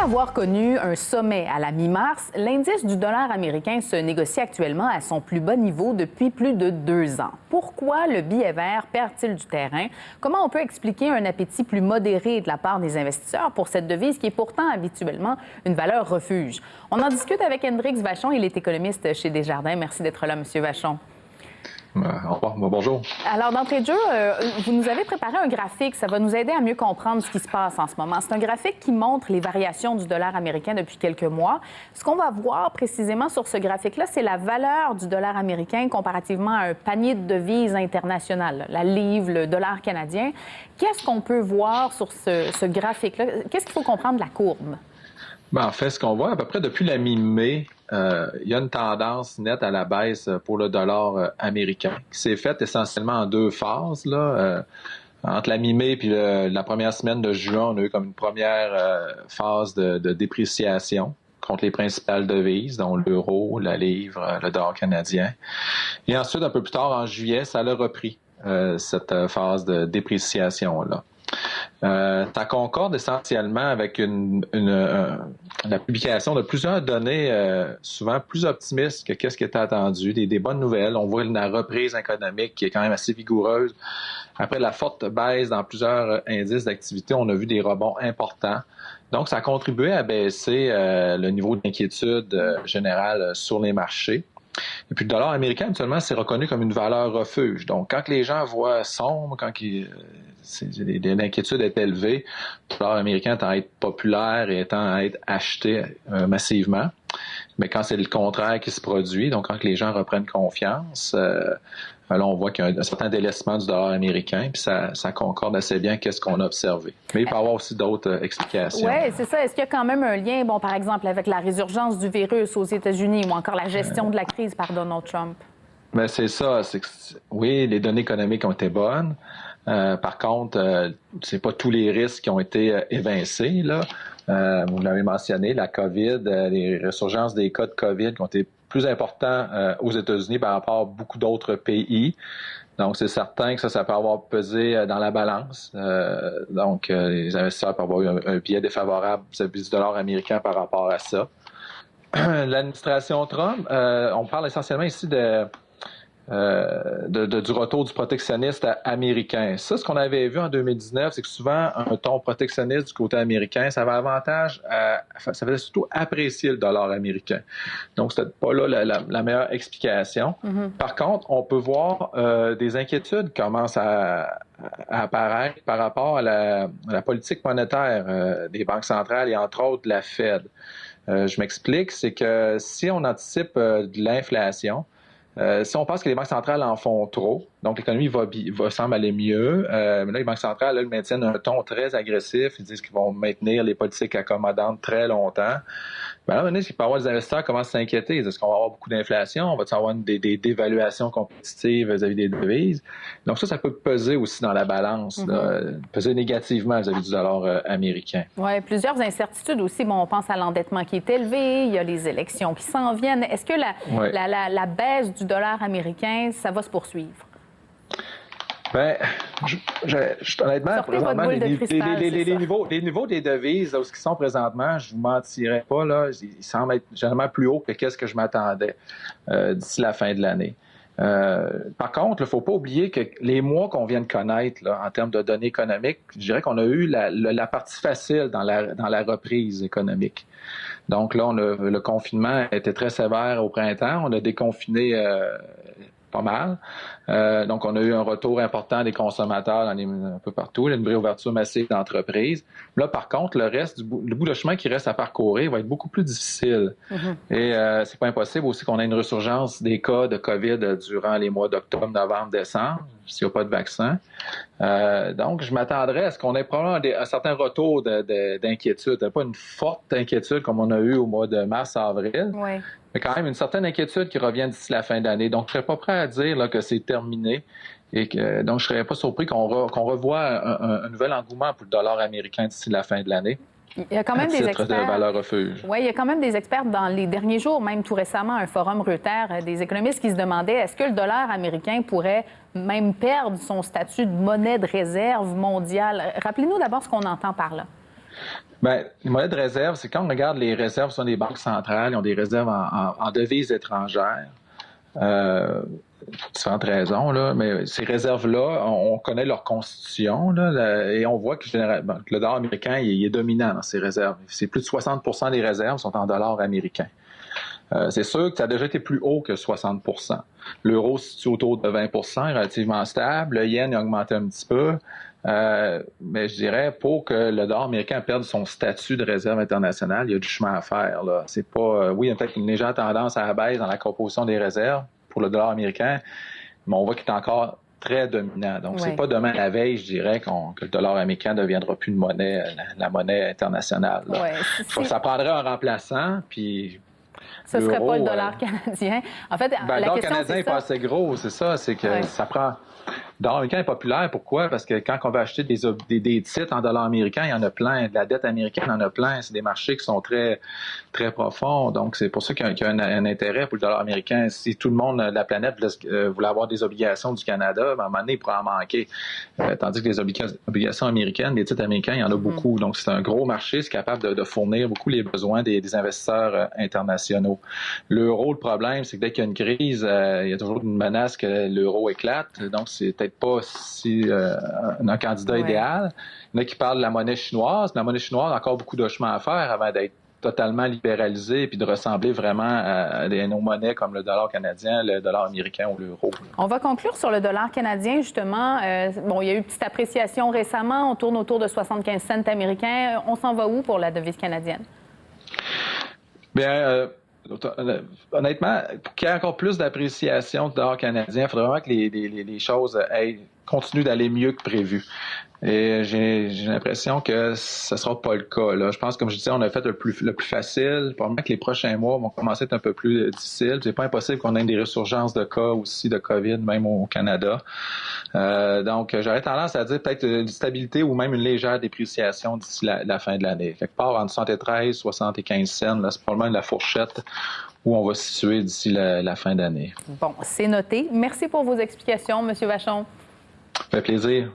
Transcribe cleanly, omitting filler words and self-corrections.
Après avoir connu un sommet à la mi-mars, l'indice du dollar américain se négocie actuellement à son plus bas niveau depuis plus de 2 ans. Pourquoi le billet vert perd-il du terrain? Comment on peut expliquer un appétit plus modéré de la part des investisseurs pour cette devise qui est pourtant habituellement une valeur refuge? On en discute avec Hendrix Vachon, il est économiste chez Desjardins. Merci d'être là, M. Vachon. Au revoir. Bonjour. Alors, d'entrée de jeu, vous nous avez préparé un graphique. Ça va nous aider à mieux comprendre ce qui se passe en ce moment. C'est un graphique qui montre les variations du dollar américain depuis quelques mois. Ce qu'on va voir précisément sur ce graphique-là, c'est la valeur du dollar américain comparativement à un panier de devises internationales, la livre, le dollar canadien. Qu'est-ce qu'on peut voir sur ce graphique-là? Qu'est-ce qu'il faut comprendre de la courbe? Bien, en fait, ce qu'on voit à peu près depuis la mi-mai, il y a une tendance nette à la baisse pour le dollar américain qui s'est faite essentiellement en deux phases. Entre la mi-mai et la première semaine de juin, on a eu comme une première phase de dépréciation contre les principales devises, dont l'euro, la livre, le dollar canadien. Et ensuite, un peu plus tard, en juillet, ça a repris cette phase de dépréciation-là. Ça concorde essentiellement avec la publication de plusieurs données souvent plus optimistes que ce qui était attendu, des bonnes nouvelles. On voit la reprise économique qui est quand même assez vigoureuse. Après la forte baisse dans plusieurs indices d'activité, on a vu des rebonds importants. Donc, ça a contribué à baisser le niveau d'inquiétude générale sur les marchés. Et puis, le dollar américain, actuellement, c'est reconnu comme une valeur refuge. Donc, quand les gens voient sombre, quand l'inquiétude est élevée, le dollar américain tend à être populaire et tend à être acheté massivement. Mais quand c'est le contraire qui se produit, donc quand les gens reprennent confiance, là, on voit qu'il y a un certain délaissement du dollar américain, puis ça concorde assez bien avec ce qu'on a observé. Mais il peut y avoir aussi d'autres explications. Oui, c'est ça. Est-ce qu'il y a quand même un lien, par exemple, avec la résurgence du virus aux États-Unis ou encore la gestion de la crise par Donald Trump? Bien, c'est ça. Oui, les données économiques ont été bonnes. Par contre, c'est pas tous les risques qui ont été évincés, là. Vous l'avez mentionné, la COVID, les résurgences des cas de COVID qui ont été plus importants aux États-Unis par rapport à beaucoup d'autres pays. Donc, c'est certain que ça peut avoir pesé dans la balance. Donc, les investisseurs peuvent avoir eu un biais défavorable vis-à-vis du dollar américain par rapport à ça. L'administration Trump, on parle essentiellement ici du retour du protectionniste américain. Ça, ce qu'on avait vu en 2019, c'est que souvent, un ton protectionniste du côté américain, ça avait avantage ça faisait surtout apprécier le dollar américain. Donc, c'était pas là la meilleure explication. Mm-hmm. Par contre, on peut voir des inquiétudes commencent à apparaître par rapport à la politique monétaire des banques centrales et entre autres de la Fed. Je m'explique, c'est que si on anticipe de l'inflation, si on pense que les banques centrales en font trop, donc l'économie semble aller mieux, mais là, les banques centrales elles maintiennent un ton très agressif. Ils disent qu'ils vont maintenir les politiques accommodantes très longtemps. Ben là, maintenant, il peut y avoir des investisseurs qui commencent à s'inquiéter. Est-ce qu'on va avoir beaucoup d'inflation? On va-t-il avoir des dévaluations compétitives vis-à-vis des devises? Donc ça peut peser aussi dans la balance, peser négativement vis-à-vis du dollar américain. Oui, plusieurs incertitudes aussi. On pense à l'endettement qui est élevé, il y a les élections qui s'en viennent. Est-ce que la baisse du dollar américain, ça va se poursuivre? Bien, honnêtement, présentement, les niveaux des devises, là, où ils sont présentement, je ne vous mentirais pas, là, ils semblent être généralement plus hauts que ce que je m'attendais d'ici la fin de l'année. Par contre, il ne faut pas oublier que les mois qu'on vient de connaître là, en termes de données économiques, je dirais qu'on a eu la partie facile dans la reprise économique. Donc là, le confinement était très sévère au printemps. On a déconfiné pas mal. Donc, on a eu un retour important des consommateurs un peu partout, une réouverture massive d'entreprises. Là, par contre, le bout de chemin qui reste à parcourir va être beaucoup plus difficile. Mm-hmm. Et c'est pas impossible aussi qu'on ait une résurgence des cas de COVID durant les mois d'octobre, novembre, décembre, s'il n'y a pas de vaccin. Donc, je m'attendrais à ce qu'on ait probablement un certain retour d'inquiétude. Pas une forte inquiétude comme on a eu au mois de mars, avril. Oui. Mais quand même une certaine inquiétude qui revient d'ici la fin de l'année. Donc, je ne serais pas prêt à dire là, que c'est terminé. Et donc, je ne serais pas surpris qu'on revoie un nouvel engouement pour le dollar américain d'ici la fin de l'année. Il y a quand même des experts. De valeur refuge. Oui, il y a quand même des experts dans les derniers jours, même tout récemment, un forum Reuters, des économistes qui se demandaient est-ce que le dollar américain pourrait même perdre son statut de monnaie de réserve mondiale? Rappelez-nous d'abord ce qu'on entend par là. Bien, les monnaies de réserve, c'est quand on regarde les réserves sur les banques centrales, ils ont des réserves en devises étrangères. Pour différentes raisons, là, mais ces réserves-là, on connaît leur constitution là, et on voit que généralement le dollar américain il est dominant dans ces réserves. C'est plus de 60% des réserves sont en dollars américains. C'est sûr que ça a déjà été plus haut que 60%. L'euro se situe autour de 20%, relativement stable. Le yen a augmenté un petit peu. Mais je dirais, pour que le dollar américain perde son statut de réserve internationale, il y a du chemin à faire. Là. C'est pas, oui, il y a peut-être une légère tendance à la baisse dans la composition des réserves pour le dollar américain, mais on voit qu'il est encore très dominant. Donc, c'est pas demain la veille, je dirais, que le dollar américain ne deviendra plus une monnaie, la monnaie internationale. Ça prendrait un remplaçant, puis ce ne serait pas le dollar canadien. En fait, le dollar canadien n'est pas assez gros, c'est ça. C'est que ça prend... Le dollar américain est populaire. Pourquoi? Parce que quand on va acheter des titres en dollars américains, il y en a plein. De la dette américaine, il y en a plein. C'est des marchés qui sont très, très profonds. Donc, c'est pour ça qu'il y a un intérêt pour le dollar américain. Si tout le monde de la planète voulait avoir des obligations du Canada, à un moment donné, il pourrait en manquer. Tandis que les obligations américaines, les titres américains, il y en a beaucoup. Donc, c'est un gros marché. C'est capable de fournir beaucoup les besoins des investisseurs internationaux. L'euro, le problème, c'est que dès qu'il y a une crise, il y a toujours une menace que l'euro éclate. Donc, c'est peut-être pas si un candidat idéal. Il y en a qui parlent de la monnaie chinoise. La monnaie chinoise a encore beaucoup de chemin à faire avant d'être totalement libéralisée puis de ressembler vraiment à nos monnaies comme le dollar canadien, le dollar américain ou l'euro. On va conclure sur le dollar canadien, justement. Il y a eu une petite appréciation récemment. On tourne autour de 75 cents américains. On s'en va où pour la devise canadienne? Bien, honnêtement, pour qu'il y ait encore plus d'appréciation du dollar canadien, il faudrait vraiment que les choses continuent d'aller mieux que prévu. Et j'ai l'impression que ce ne sera pas le cas. Là. Je pense, comme je disais, on a fait le plus facile. Probablement que les prochains mois vont commencer à être un peu plus difficiles. C'est pas impossible qu'on ait des ressurgences de cas aussi de COVID, même au Canada. Donc, j'aurais tendance à dire peut-être une stabilité ou même une légère dépréciation d'ici la fin de l'année. Quelque part entre 73 et 75 cents, là, c'est probablement la fourchette où on va se situer d'ici la fin d'année. Bon, c'est noté. Merci pour vos explications, M. Vachon. Ça fait plaisir.